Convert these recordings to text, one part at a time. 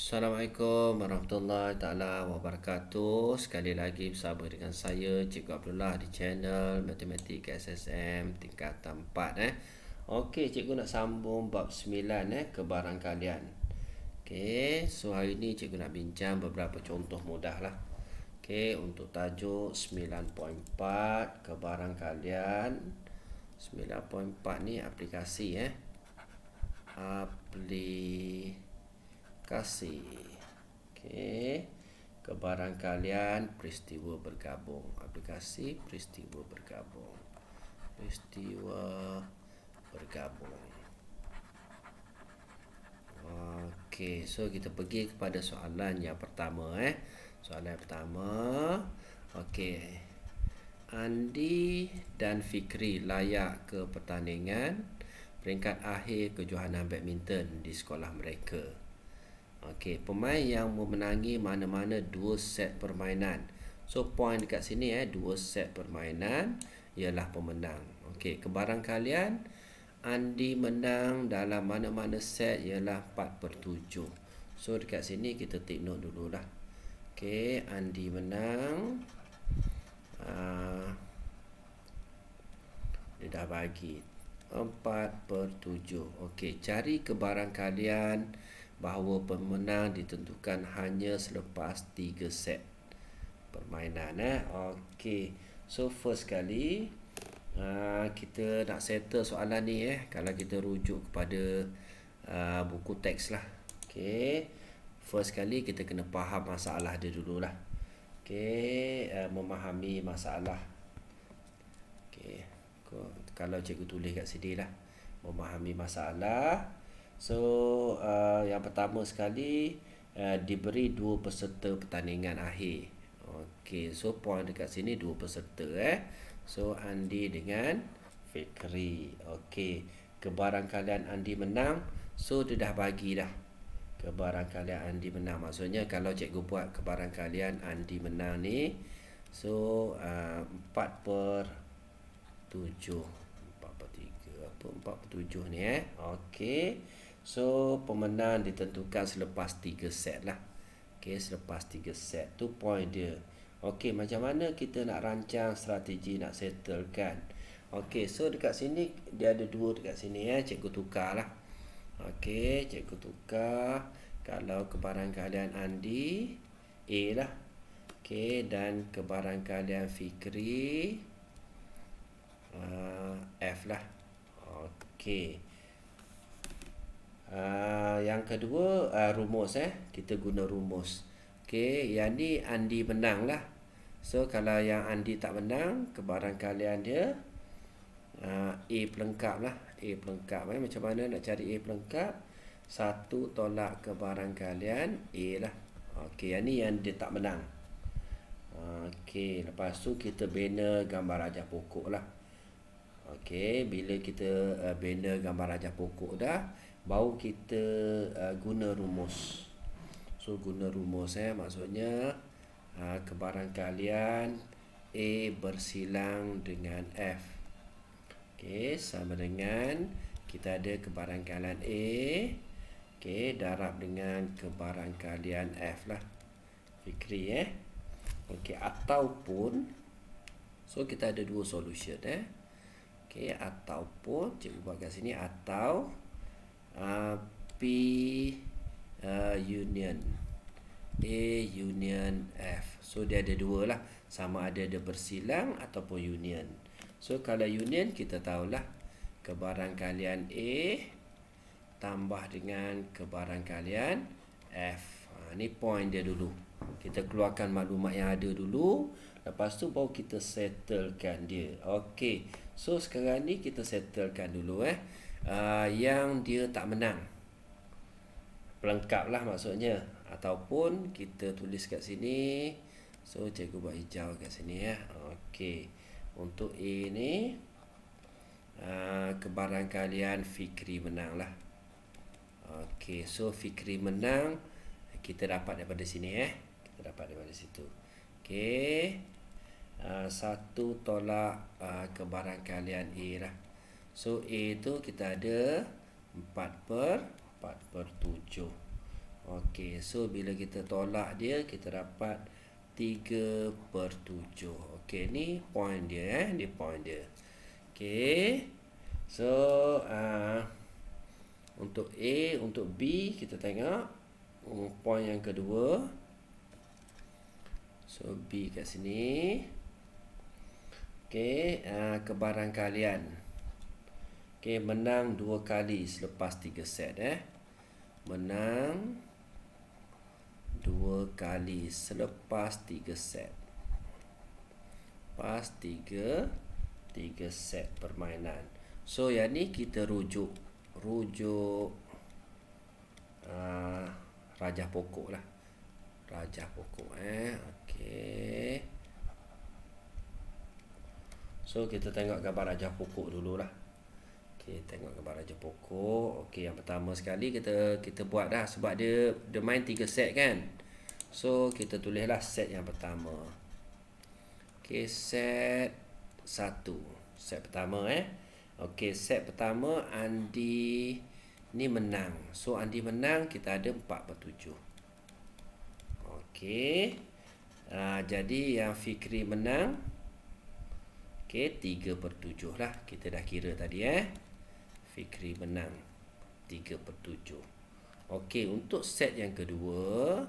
Assalamualaikum warahmatullahi taala wabarakatuh. Sekali lagi bersama dengan saya Cikgu Abdullah di channel Matematik SSM tingkatan 4 Okey, cikgu nak sambung bab 9 kebarangkalian. Okey, so hari ni cikgu nak bincang beberapa contoh mudah lah. Okey, untuk tajuk 9.4 kebarangkalian. 9.4 ni aplikasi aplikasi. Okey. Kebarangkalian peristiwa bergabung. Aplikasi peristiwa bergabung. Peristiwa bergabung. Okey, so kita pergi kepada soalan yang pertama Soalan yang pertama. Okey. Andi dan Fikri layak ke pertandingan peringkat akhir kejohanan badminton di sekolah mereka. Okey, pemain yang memenangi mana-mana 2 set permainan. So point dekat sini 2 set permainan ialah pemenang. Okey, kebarangkalian Andi menang dalam mana-mana set ialah 4/7. So dekat sini kita take note dululah. Okey, Andi menang. Dia dah bagi 4/7. Okey, cari kebarangkalian bahawa pemenang ditentukan hanya selepas 3 set permainan Okey, so first kali kita nak settle soalan ni kalau kita rujuk kepada buku teks lah. Okey, first kali kita kena faham masalah dia dululah. Okey, memahami masalah. Okey, kalau cikgu tulis kat sini lah, memahami masalah. So yang pertama sekali diberi 2 peserta pertandingan akhir. Okey, so point dekat sini 2 peserta So Andi dengan Fikri. Okey, kebarangkalian Andi menang. So dia dah bagi dah kebarangkalian Andi menang. Maksudnya kalau cikgu buat kebarangkalian Andi menang ni, so 4/7. 4/7 ni Okey. So pemenang ditentukan selepas 3 set lah. Okey, selepas 3 set tu point dia. Okey, macam mana kita nak rancang strategi nak settlekan? Okey, so dekat sini dia ada 2 dekat sini cikgu tukar lah. Okey, cikgu tukar. Kalau kebarangkalian Andi A lah. Okey, dan kebarangkalian Fikri F lah. Okey. Yang kedua rumus kita guna rumus. Okey, yang ni Andi menang lah. So kalau yang Andi tak menang, kebarangkalian dia A pelengkap lah. A pelengkap macam mana nak cari A pelengkap? 1 tolak kebarangkalian A lah. Okey, yang ni yang dia tak menang. Okey, lepas tu kita bina gambar rajah pokok lah. Okey, bila kita bina gambar rajah pokok dah, baru kita guna rumus. So guna rumus maksudnya kebarangkalian A bersilang dengan F. Okey, sama dengan kita ada kebarangkalian A, okey, darab dengan kebarangkalian F lah. Fikri Okey, ataupun so kita ada 2 solution Okey, ataupun cikgu buat kat sini atau P union A union F. So dia ada 2 lah, sama ada dia bersilang ataupun union. So kalau union kita tahulah kebarangkalian A tambah dengan kebarangkalian F. Ni point dia dulu. Kita keluarkan maklumat yang ada dulu, lepas tu baru kita settlekan dia. Okey, so sekarang ni kita settlekan dulu yang dia tak menang. Pelengkap lah maksudnya. Ataupun kita tulis kat sini. So cikgu buat hijau kat sini Okey, untuk A ni kebarangkalian Fikri menang lah. Okey, so Fikri menang kita dapat daripada sini kita dapat daripada situ. Okey, 1 tolak kebarangkalian A lah. So A tu kita ada 4/7. Okey, so bila kita tolak dia, kita dapat 3/7. Okey, ni point dia ni point dia. Okey. So, untuk A, untuk B kita tengok point yang kedua. So, B kat sini. Okey, kebarangkalian. Okey, menang 2 kali selepas 3 set Menang 2 kali selepas 3 set. Pas 3 set permainan. So yang ni kita rujuk rajah pokok lah. Rajah pokok Okey. So kita tengok gambar rajah pokok dululah. Okey, tengok gambar rajah pokok. Okey, yang pertama sekali kita buat dah sebab dia main 3 set kan. So kita tulislah set yang pertama. Okey, set 1. Set pertama Okey, set pertama Andi ni menang. So Andi menang, kita ada 4/7. Okey. Jadi yang Fikri menang. Okey, 3/7 lah. Kita dah kira tadi Fikri menang 3/7. Okey, untuk set yang kedua.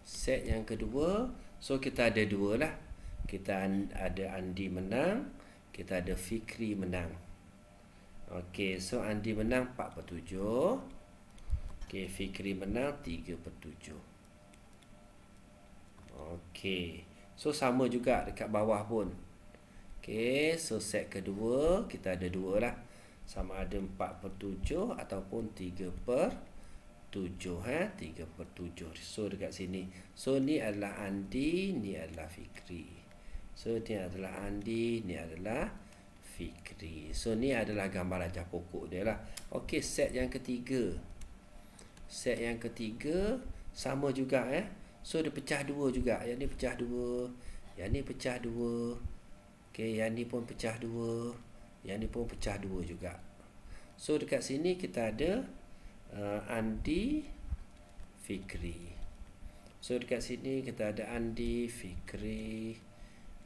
Set yang kedua, so kita ada 2 lah. Kita ada Andi menang, kita ada Fikri menang. Okey, so Andi menang 4/7. Okey, Fikri menang 3/7. Okey, so sama juga dekat bawah pun. Okey, so set kedua kita ada 2 lah. Sama ada 4/7 ataupun 3/7 3/7. So dekat sini. So ni adalah Andi, ni adalah Fikri. So ni adalah Andi, ni adalah Fikri. So ni adalah gambar rajah pokok dia lah. Okey, set yang ketiga. Set yang ketiga sama juga So dia pecah 2 juga. Yang ni pecah 2, yang ni pecah 2. Okey, yang ni pun pecah 2, yang ni pun pecah 2 juga. So dekat sini kita ada Andi, Fikri. So dekat sini kita ada Andi, Fikri,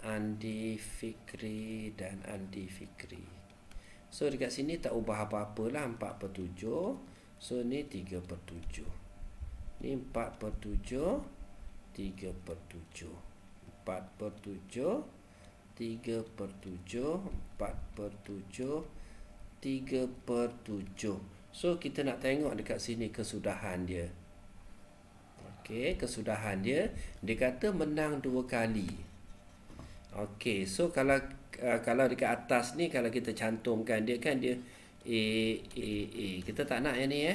Andi, Fikri dan Andi, Fikri. So dekat sini tak ubah apa-apa lah, 4/7. So ni 3/7. Ni 4/7, 3/7. 4/7, 3/7, 4/7, 3/7. So kita nak tengok dekat sini kesudahan dia. Okey, kesudahan dia. Dia kata menang 2 kali. Okey, so kalau dekat atas ni kalau kita cantumkan dia kan dia A. Kita tak nak yang ni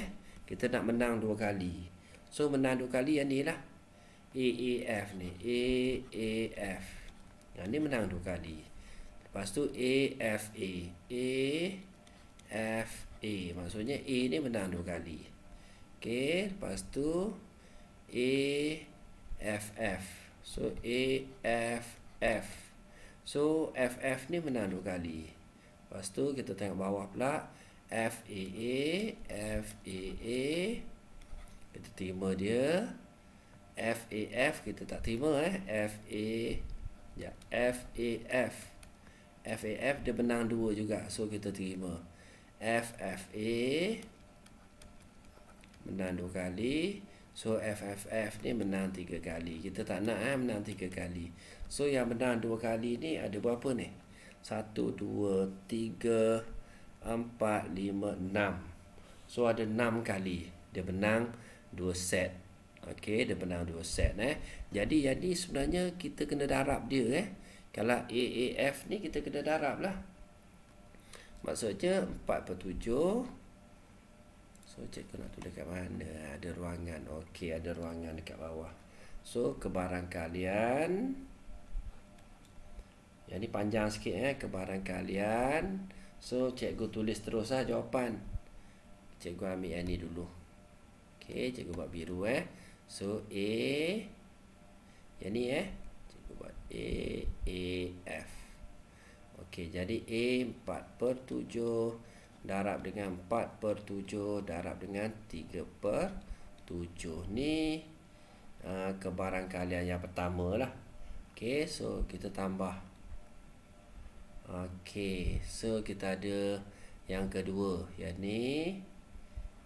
Kita nak menang 2 kali. So menang 2 kali yang ni lah. AAF ni. AAF. Yang ni menang 2 kali. Lepas tu AFA. AFA. Maksudnya A ni menang 2 kali. Okey, lepas tu AFF. So AFF. So FF ni menang 2 kali. Lepas tu kita tengok bawah pula FAA. FAA kita terima dia. FAF kita tak terima FAF. FAF dia menang 2 juga. So kita terima. FFA menang 2 kali. So FFF ni menang 3 kali. Kita tak nak menang 3 kali. So yang menang 2 kali ni ada berapa ni? 1, 2, 3, 4, 5, 6. So ada 6 kali dia menang 2 set. Okey, dia menang 2 set Jadi yang ni sebenarnya kita kena darab dia Kalau AAF ni kita kena darab lah. Maksudnya 4/7. So cikgu nak tulis kat mana? Ada ruangan. Okey, ada ruangan dekat bawah. So kebarangkalian. Yang ni panjang sikit kebarangkalian. So cikgu tulis terus jawapan. Cikgu ambil yang ni dulu. Okey, cikgu buat biru So A. Yang ni cikgu buat AAF. Okey, jadi A 4/7 darab dengan 4/7 darab dengan 3/7. 7 ni kebarangkalian yang pertama lah. Okey, so kita tambah. Okey, so kita ada yang kedua, yang ni.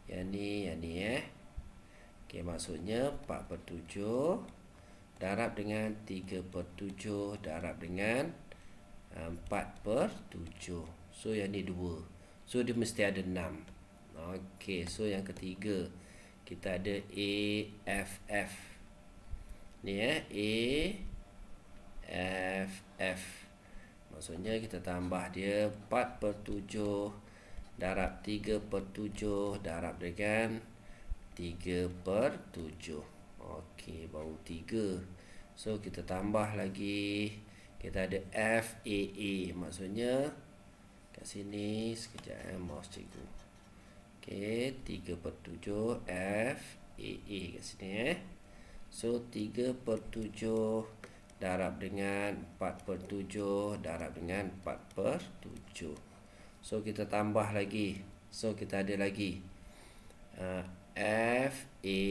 Okey, maksudnya 4/7 darab dengan 3/7 darab dengan 4/7. So yang ni 2. So dia mesti ada 6. Okey, so yang ketiga kita ada AFF. Ni AFF. Maksudnya kita tambah dia 4/7 darab 3/7 darab dengan 3/7. Okey, baru 3. So kita tambah lagi. Kita ada FAA. Maksudnya kat sini sekejap mouse cikgu. Okey, 3/7 FAA kat sini So 3/7 darab dengan 4/7 darab dengan 4/7. So kita tambah lagi. So kita ada lagi FA.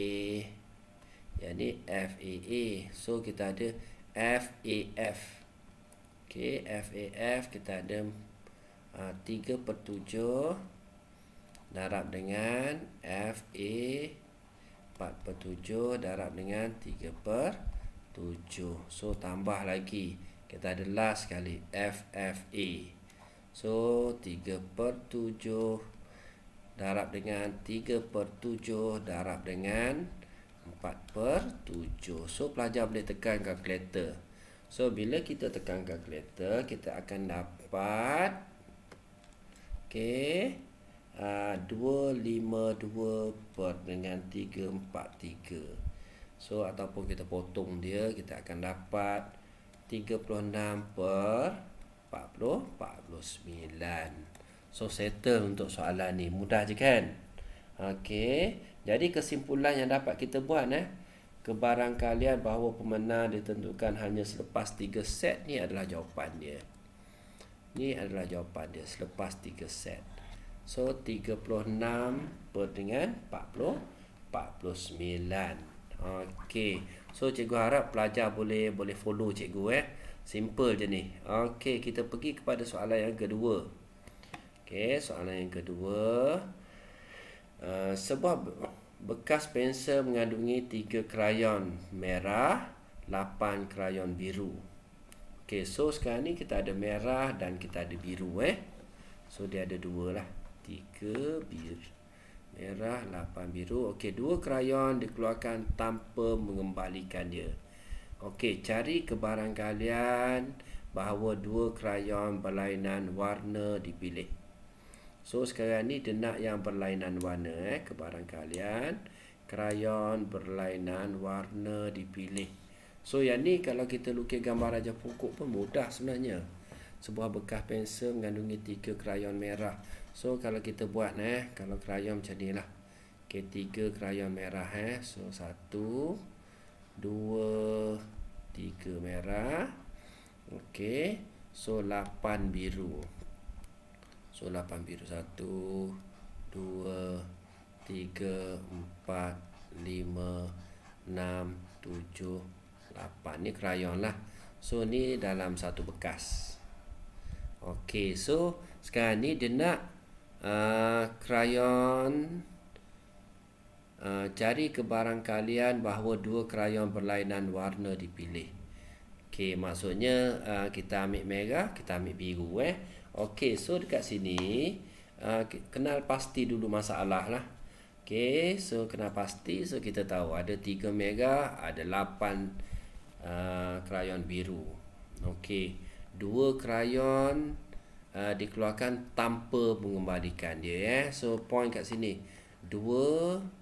Yang ni FAA. So kita ada FAF. Okey, FAF kita ada 3/7 darab dengan FA 4/7 darab dengan 3/7. So tambah lagi. Kita ada last sekali FFA. So 3/7 darab dengan 3/7 darab dengan 4/7. So pelajar boleh tekan kalkulator. So bila kita tekan kalkulator, kita akan dapat 252 per dengan 343. So ataupun kita potong dia, kita akan dapat 36 per 49. So settle untuk soalan ni. Mudah je kan? Okey. Jadi kesimpulan yang dapat kita buat kebarangkalian bahawa pemenang ditentukan hanya selepas 3 set ni adalah jawapan dia. Ni adalah jawapan dia selepas 3 set. So 36 per dengan 49. Okey. So cikgu harap pelajar boleh follow cikgu Simple je ni. Okey, kita pergi kepada soalan yang kedua. Okey, soalan yang kedua. Sebuah bekas pensel mengandungi 3 krayon merah, 8 krayon biru. Okey, so sekarang ni kita ada merah dan kita ada biru So dia ada 2 lah. 3 biru. Merah, 8 biru. Okey, 2 krayon dikeluarkan tanpa mengembalikan dia. Okey, cari kebarangkalian bahawa 2 krayon berlainan warna dipilih. So sekarang ni dia nak yang berlainan warna kebarangkalian krayon berlainan warna dipilih. So yang ni kalau kita lukis gambar raja pokok pun mudah sebenarnya. Sebuah bekas pensel mengandungi 3 krayon merah. So kalau kita buat kalau krayon macam ni lah. Okey, 3 krayon merah So 1 2 3 merah. Okey, so 8 biru. So 8 biru 1 2 3 4 5 6 7 8. Ni krayon lah. So ni dalam satu bekas. Okey, so sekarang ni dia nak krayon. Cari kebarangkalian bahawa 2 krayon berlainan warna dipilih. Okey, maksudnya kita ambil merah, kita ambil biru Okey, so dekat sini kenal pasti dulu masalah lah. Okey, so kenal pasti. So kita tahu ada 3 merah, ada 8 krayon biru. Okey, 2 krayon dikeluarkan tanpa mengembalikan dia So point kat sini 2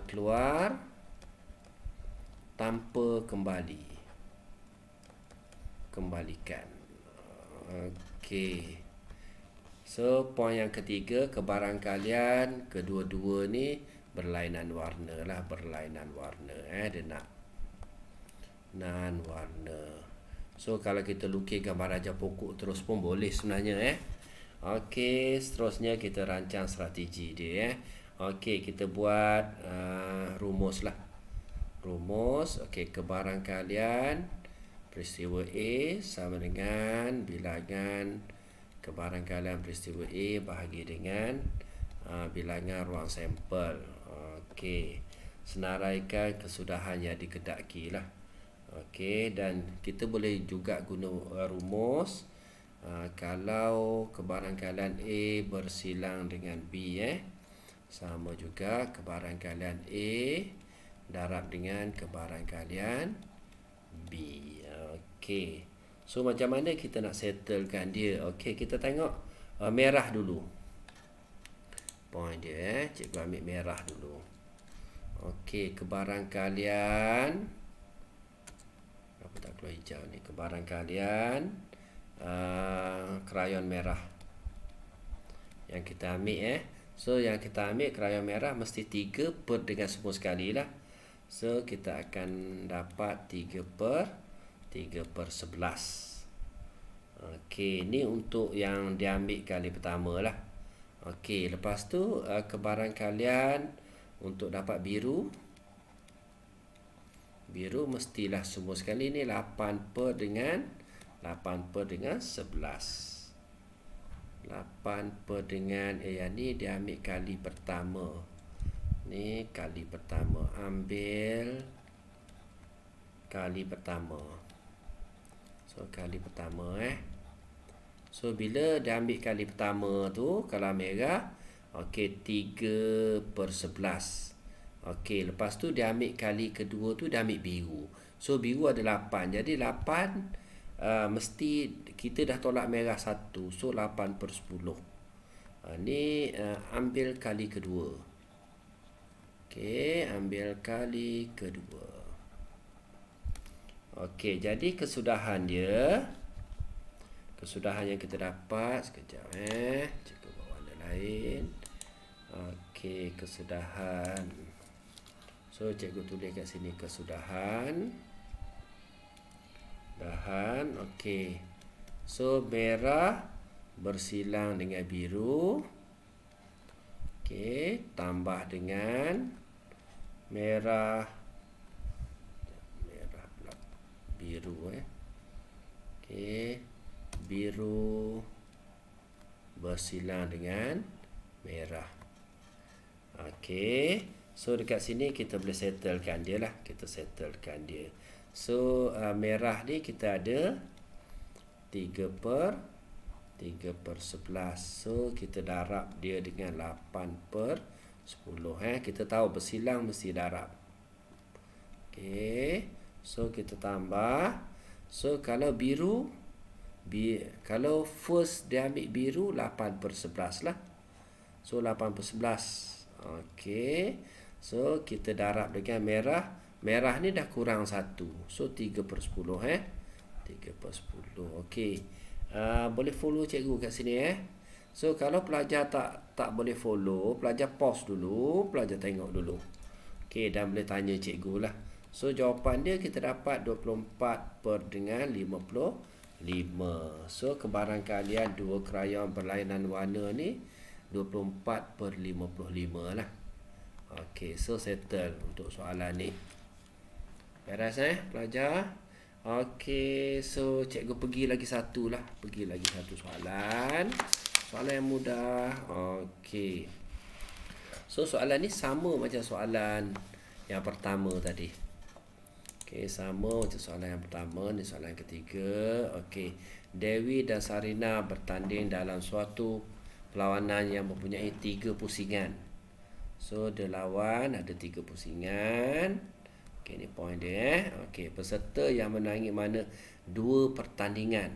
keluar tanpa kembalikan. Okey. So point yang ketiga, kebarangkalian kedua-dua ni berlainan warna lah, berlainan warna dia nak nan warna. So kalau kita lukis gambar raja pokok terus pun boleh sebenarnya Okey, seterusnya kita rancang strategi dia Okey, kita buat rumus lah. Rumus, okey, kebarangkalian peristiwa A sama dengan bilangan kebarangkalian peristiwa A bahagi dengan bilangan ruang sampel. Okey, senaraikan kesudahan yang dikehendaki lah. Okey, dan kita boleh juga guna rumus kalau kebarangkalian A bersilang dengan B, sama juga kebarangkalian A darab dengan kebarangkalian B. Okey. So macam mana kita nak settlekan dia? Okey, kita tengok merah dulu. Point dia, cikgu ambil merah dulu. Okey, kebarangkalian apa tak keluar hijau ni? Kebarangkalian krayon merah yang kita ambil So yang kita ambil krayon merah mesti 3 per dengan semua sekali lah. So kita akan dapat 3 per 11. Okey, ni untuk yang diambil kali pertama lah. Okey, lepas tu kebarangkalian untuk dapat biru mestilah semua sekali ni 8 per dengan 11. 8 per dengan yang ni dia ambil kali pertama. Ni kali pertama, ambil kali pertama. So kali pertama So bila dia ambil kali pertama tu, kalau merah, okey, 3 per 11. Okey, lepas tu dia ambil kali kedua tu, dia ambil biru. So biru ada 8. Jadi 8 mesti kita dah tolak merah 1. So 8 per 10. Ni ambil kali kedua. Okey, ambil kali kedua. Okey, jadi kesudahan yang kita dapat sekejap cikgu buat warna lain. Okey, kesudahan. So cikgu tulis kat sini kesudahan. Okey. So merah bersilang dengan biru. Okey, tambah dengan merah biru Okey, biru bersilang dengan merah. Okey, so dekat sini kita boleh settlekan dia lah. So merah ni kita ada 3 per 11. So kita darab dia dengan 8 per 10 Kita tahu bersilang mesti darab. Okey, so kita tambah. So kalau biru, kalau first dia ambil biru, 8 per 11 lah. So 8 per 11. Okey, so kita darab dengan merah. Merah ni dah kurang 1. So 3 per 10 3 per 10. Okey, boleh follow cikgu kat sini So kalau pelajar tak boleh follow, pelajar pause dulu, pelajar tengok dulu. Okey, dan boleh tanya cikgu lah. So jawapan dia kita dapat 24 per dengan 55. So kebarangkalian dua krayon berlainan warna ni 24 per 55 lah. Okey, so settle untuk soalan ni. Beres pelajar? Okey, so cikgu pergi lagi satu lah. Pergi lagi satu soalan. Soalan yang mudah. Okey. So soalan ni sama macam soalan yang pertama tadi. Okey, sama macam soalan yang pertama. Ni soalan yang ketiga. Okey, Dewi dan Sarina bertanding dalam suatu perlawanan yang mempunyai 3 pusingan. So dia lawan ada 3 pusingan. Okey, ni point dia Okey, peserta yang menangi mana 2 pertandingan.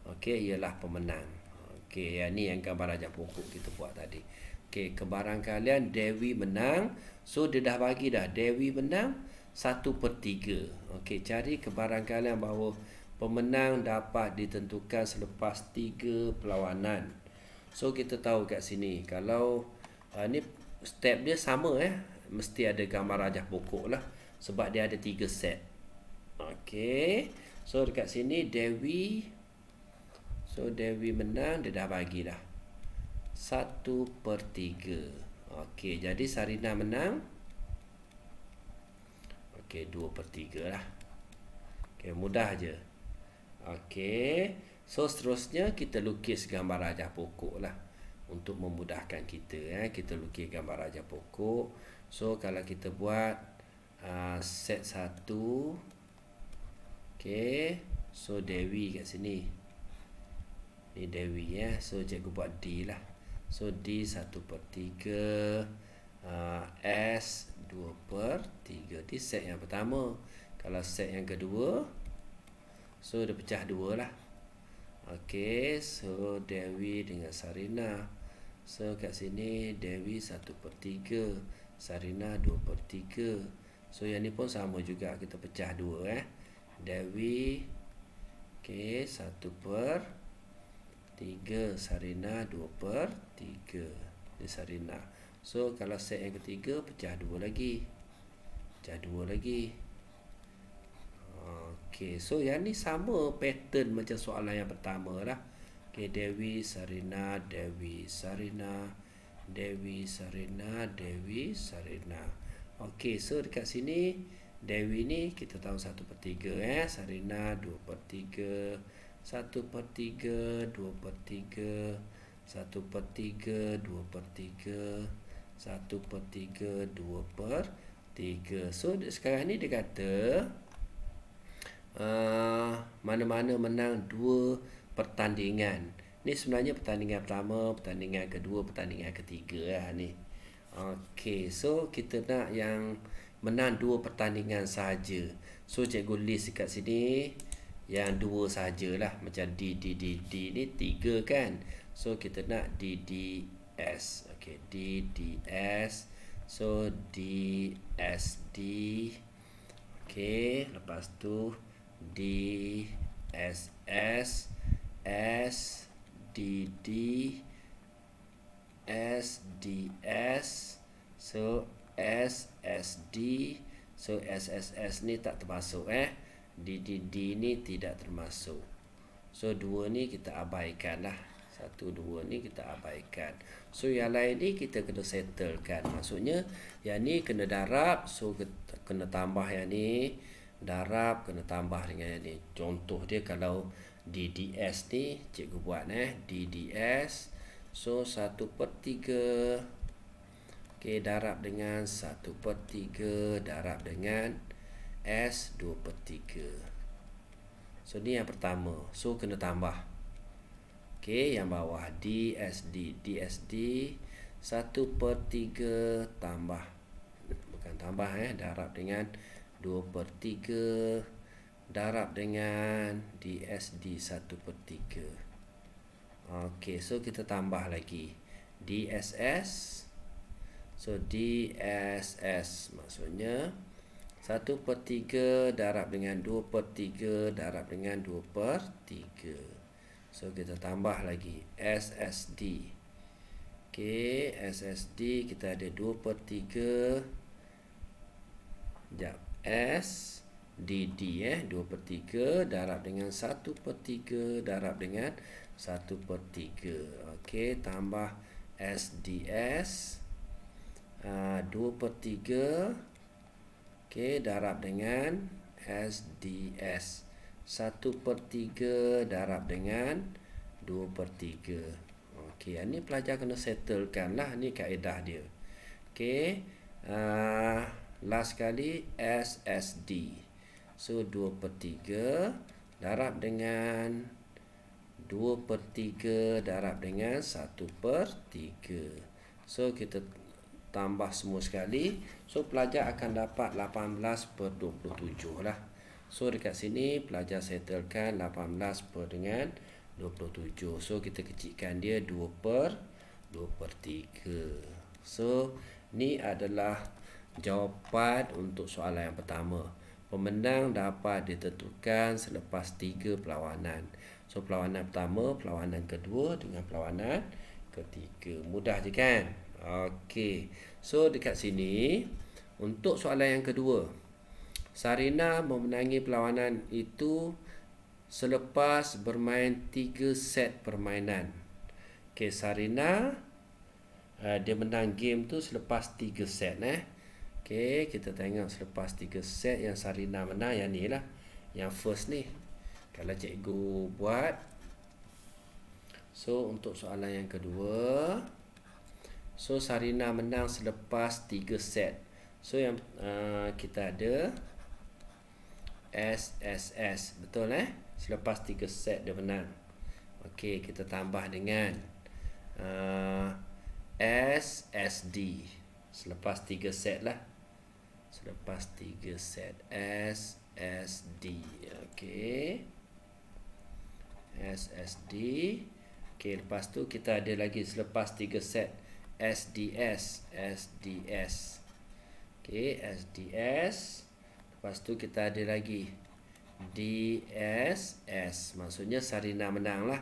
Okey, ialah pemenang. Okey, yang ni yang gambar rajah pokok kita buat tadi. Okey, kebarangkalian Dewi menang. So dia dah bagi dah Dewi menang 1 per 3. Okey, cari kebarangkalian bahawa pemenang dapat ditentukan selepas 3 perlawanan. So kita tahu kat sini kalau ni step dia sama mesti ada gambar rajah pokok lah, sebab dia ada 3 set. Okey, so dekat sini Dewi menang, dia dah bagi dah 1 per 3. Okey, jadi Sarina menang. Okey, 2/3 lah. Okey, mudah je. Okey. So seterusnya kita lukis gambar rajah pokok lah. Untuk memudahkan kita, kita lukis gambar rajah pokok. So kalau kita buat set 1. Okey. So Dewi kat sini. Ni Dewi ya. So cikgu buat D lah. So D 1/3, S 2/3. Di set yang pertama. Kalau set yang kedua, so dia pecah 2 lah. Okey, so Dewi dengan Sarina. So kat sini Dewi 1/3, Sarina 2/3. So yang ni pun sama juga, kita pecah 2 Dewi okey 1/3, Sarina 2/3. Di Sarina. So kalau set yang ketiga pecah 2 lagi. Pecah 2 lagi. Okey, so yang ni sama pattern macam soalan yang pertama lah. Okey, Dewi, Sarina, Dewi, Sarina, Dewi, Sarina, Dewi, Sarina. Okey, so dekat sini Dewi ni kita tahu 1/3 Sarina 2/3, 1/3, 2/3, 1/3, 2/3, 1/3, 2/3. So sekarang ni dia kata mana-mana menang 2 pertandingan. Ni sebenarnya pertandingan pertama, pertandingan kedua, pertandingan ketiga lah ni. Okey, so kita nak yang menang 2 pertandingan saja. So cikgu list kat sini yang 2 sajalah. Macam D ni 3 kan. So kita nak DDS. Okey, DDS. So DSD. Okey, lepas tu DSS, SDD, SDS, so SSD, so SSS ni tak termasuk DDD ni tidak termasuk. So 2 ni kita abaikan lah. 1, 2 ni kita abaikan. So yang lain ni kita kena settlekan. Maksudnya yang ni kena darab, so kena tambah yang ni. Darab kena tambah dengan yang ni. Contoh dia kalau DDS ni cikgu buat DDS, so 1/3. Okey, darab dengan 1/3, darab dengan S 2/3. So ni yang pertama. So kena tambah. Okey, yang bawah DSD, DSD 1/3 tambah, bukan tambah darab dengan 2/3, darab dengan DSD 1/3. Okey, so kita tambah lagi DSS. So DSS maksudnya 1/3 darab dengan 2/3 darab dengan 2/3. So kita tambah lagi SSD. Okey, SSD kita ada 2/3. Sekejap. S DD 2/3 darab dengan 1/3 darab dengan 1/3. Okey, tambah SDS 2/3. Okey, darab dengan SDS 1/3 darab dengan 2/3. Okey, ini pelajar kena settlekan lah, ni kaedah dia. Okey, last kali SSD. So 2/3 darab dengan 2/3 darab dengan 1/3. So kita tambah semua sekali. So pelajar akan dapat 18/27 lah. So dekat sini pelajar settlekan 18 per dengan 27. So kita kecilkan dia 2/3. So ni adalah jawapan untuk soalan yang pertama. Pemenang dapat ditentukan selepas 3 perlawanan. So perlawanan pertama, perlawanan kedua dengan perlawanan ketiga. Mudah je kan? Okey. So dekat sini untuk soalan yang kedua, Sarina memenangi perlawanan itu selepas bermain 3 set permainan. Okey, Sarina dia menang game tu selepas 3 set Okey, kita tengok selepas 3 set yang Sarina menang yang ni lah. Yang first ni. Kalau cikgu buat. So untuk soalan yang kedua, so Sarina menang selepas 3 set. So yang kita ada SSS, betul selepas 3 set dia menang. Okey, kita tambah dengan SSD selepas 3 set lah. Selepas 3 set SSD. Okey, SSD. Okey, lepas tu kita ada lagi selepas 3 set SDS. Okey, SDS. Lepas tu kita ada lagi DSS. Maksudnya Sarina menang lah.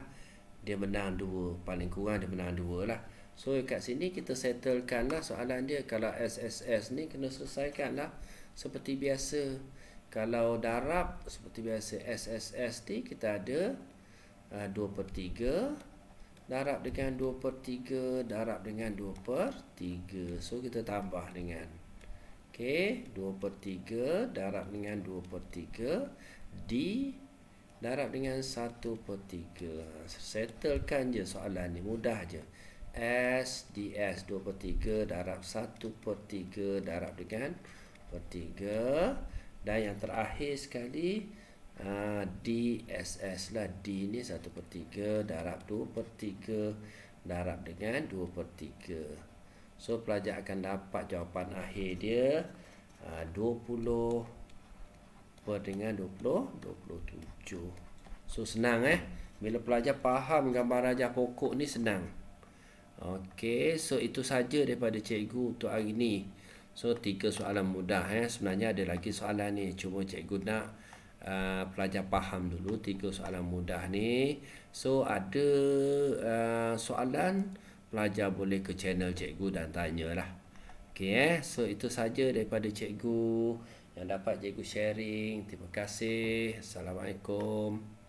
Dia menang 2. Paling kurang dia menang 2 lah. So kat sini kita settlekan lah soalan dia. Kalau SSS ni kena selesaikan lah seperti biasa. Kalau darab seperti biasa, SSS ni kita ada 2/3 darab dengan 2/3 darab dengan 2/3. So kita tambah dengan 2/3 darab dengan 2/3 D darab dengan 1/3. Settlekan je soalan ni, mudah je. SDS 2/3 darab 1/3 darab dengan 3. Dan yang terakhir sekali DSS lah. D ni 1/3 darab 2/3 darab dengan 2/3. So pelajar akan dapat jawapan akhir dia 20 dengan 27. So senang bila pelajar faham gambar rajah pokok ni senang. Okey, so itu saja daripada cikgu untuk hari ni. So 3 soalan mudah sebenarnya ada lagi soalan ni, cuma cikgu nak pelajar faham dulu 3 soalan mudah ni. So ada soalan, pelajar boleh ke channel cikgu dan tanyalah. Okey so itu saja daripada cikgu yang dapat cikgu sharing. Terima kasih. Assalamualaikum.